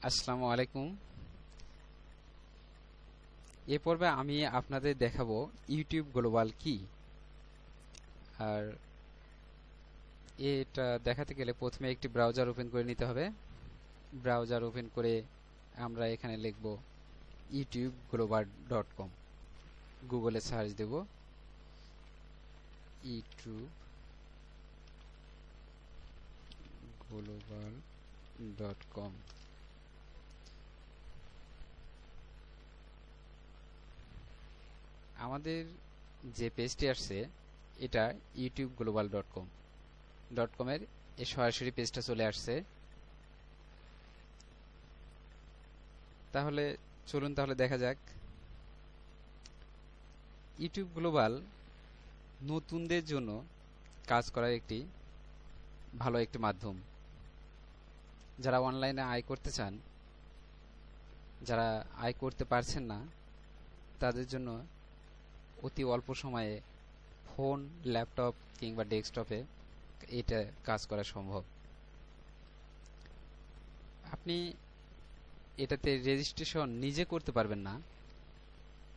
আসসালামু আলাইকুম। এ পর্বে আমি আপনাদের দেখাবো ইউটিউব গ্লোবাল কি। আর এটা দেখাতে গেলে প্রথমে একটি ব্রাউজার ওপেন করে নিতে হবে। ব্রাউজার ওপেন করে আমরা এখানে লিখব youtube global.com। গুগলে সার্চ দেব youtube global.com। আমাদের যে পেজটি আসছে এটা youtube global.com এর এই সরাসরি পেজটা চলে আসছে। তাহলে চলুন দেখা যাক। ইউটিউব গ্লোবাল নতুনদের জন্য কাজ করার একটি ভালো একটি মাধ্যম। যারা অনলাইনে আয় করতে চান, যারা আয় করতে পারছেন না, তাদের জন্য অতি অল্প সময়ে ফোন, ল্যাপটপ কিংবা ডেস্কটপে এটা কাজ করা সম্ভব। আপনি এটাতে রেজিস্ট্রেশন নিজে করতে পারবেন না,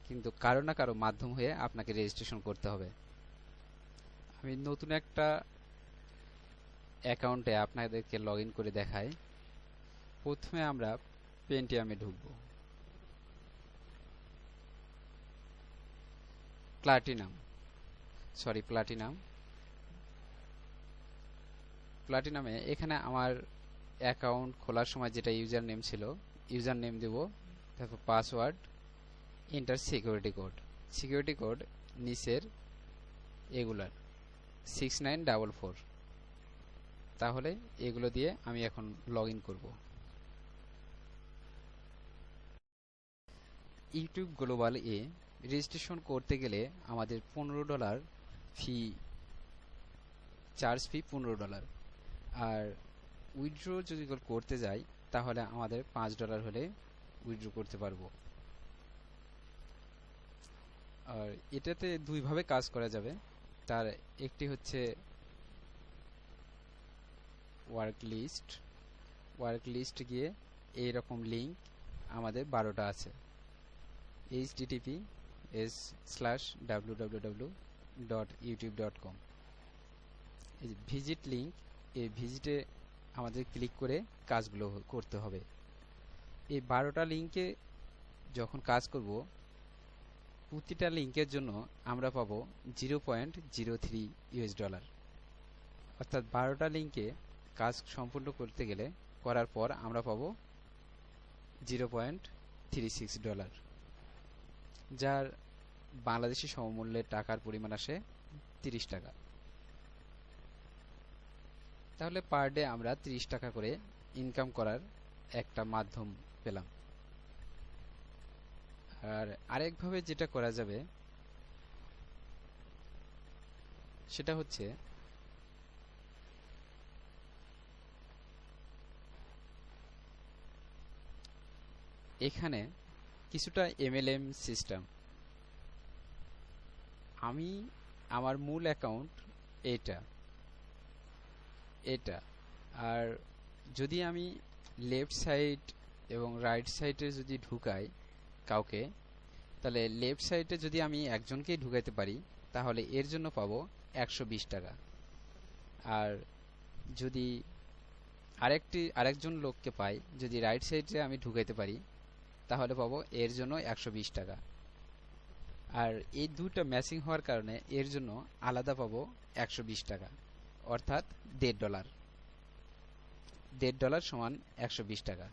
কিন্তু কারো না কারো মাধ্যম হয়ে আপনাকে রেজিস্ট্রেশন করতে হবে। আমি নতুন একটা অ্যাকাউন্টে আপনাদেরকে লগ ইন করে দেখাই। প্রথমে আমরা পেন্টিয়ামে ঢুকব। প্লাটিনামে এখানে আমার অ্যাকাউন্ট খোলার সময় যেটা ইউজার নেম ছিল, ইউজার নেম দেব, তারপর পাসওয়ার্ড, এন্টার সিকিউরিটি কোড নিচের এগুলার 6944। তাহলে এগুলো দিয়ে আমি এখন লগ ইন করব। ইউটিউব গ্লোবাল এ রেজিস্ট্রেশন করতে গেলে আমাদের $15 ফি, চার্জ ফি $15। আর উইথড্র যদি করতে যাই তাহলে আমাদের $5 হলে উইথড্র করতে পারবো। আর এটাতে দুইভাবে কাজ করা যাবে। তার একটি হচ্ছে ওয়ার্ক লিস্ট গিয়ে এইরকম লিঙ্ক আমাদের 12টা আছে। https://www.youtube.com। এই যে ভিজিট লিঙ্ক, এই ভিজিটে আমাদের ক্লিক করে কাজগুলো করতে হবে। এই 12টা লিঙ্কে যখন কাজ করব, প্রতিটা লিঙ্কের জন্য আমরা পাবো $0.03। অর্থাৎ 12টা লিঙ্কে কাজ সম্পূর্ণ করতে গেলে করার পর আমরা পাবো $0.36, যার বাংলাদেশি সমমূল্যে টাকার পরিমাণ আসে 30 টাকা। তাহলে পার ডে আমরা 30 টাকা করে ইনকাম করার একটা মাধ্যম পেলাম। আর আরেকভাবে যেটা করা যাবে সেটা হচ্ছে এখানে কিছুটা MLM সিস্টেম। আমি আমার মূল অ্যাকাউন্ট এটা আর যদি আমি লেফট সাইড এবং রাইট সাইডে যদি ঢুকাই কাউকে, তাহলে লেফট সাইডে যদি আমি একজনকেই ঢুকাইতে পারি তাহলে এর জন্য পাবো 120 টাকা। আর যদি আরেকজন লোককে পাই, যদি রাইট সাইডে আমি ঢুকাইতে পারি তাহলে পাবো এর জন্য 120 টাকা। আর এই দুটো ম্যাচিং হওয়ার কারণে এর জন্য আলাদা পাবো 120 টাকা, অর্থাৎ $1.5 সমান 120 টাকা।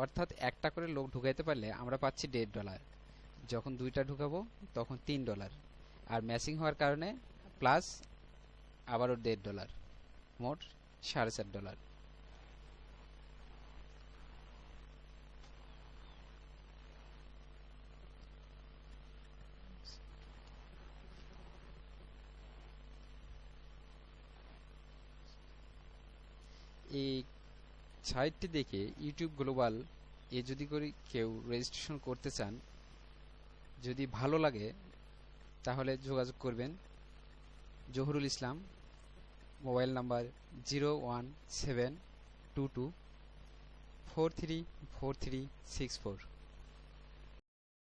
অর্থাৎ একটা করে লোক ঢুকাইতে পারলে আমরা পাচ্ছি $1.5। যখন দুইটা ঢুকাবো তখন $3। আর ম্যাচিং হওয়ার কারণে প্লাস আবারও $1.5, মোট $4.5। এই সাইটটি দেখে ইউটিউব গ্লোবাল যদি করে কেউ রেজিস্ট্রেশন করতে চান, যদি ভালো লাগে তাহলে যোগাযোগ করবেন। Zahurul Islam, mobile number 01722434364।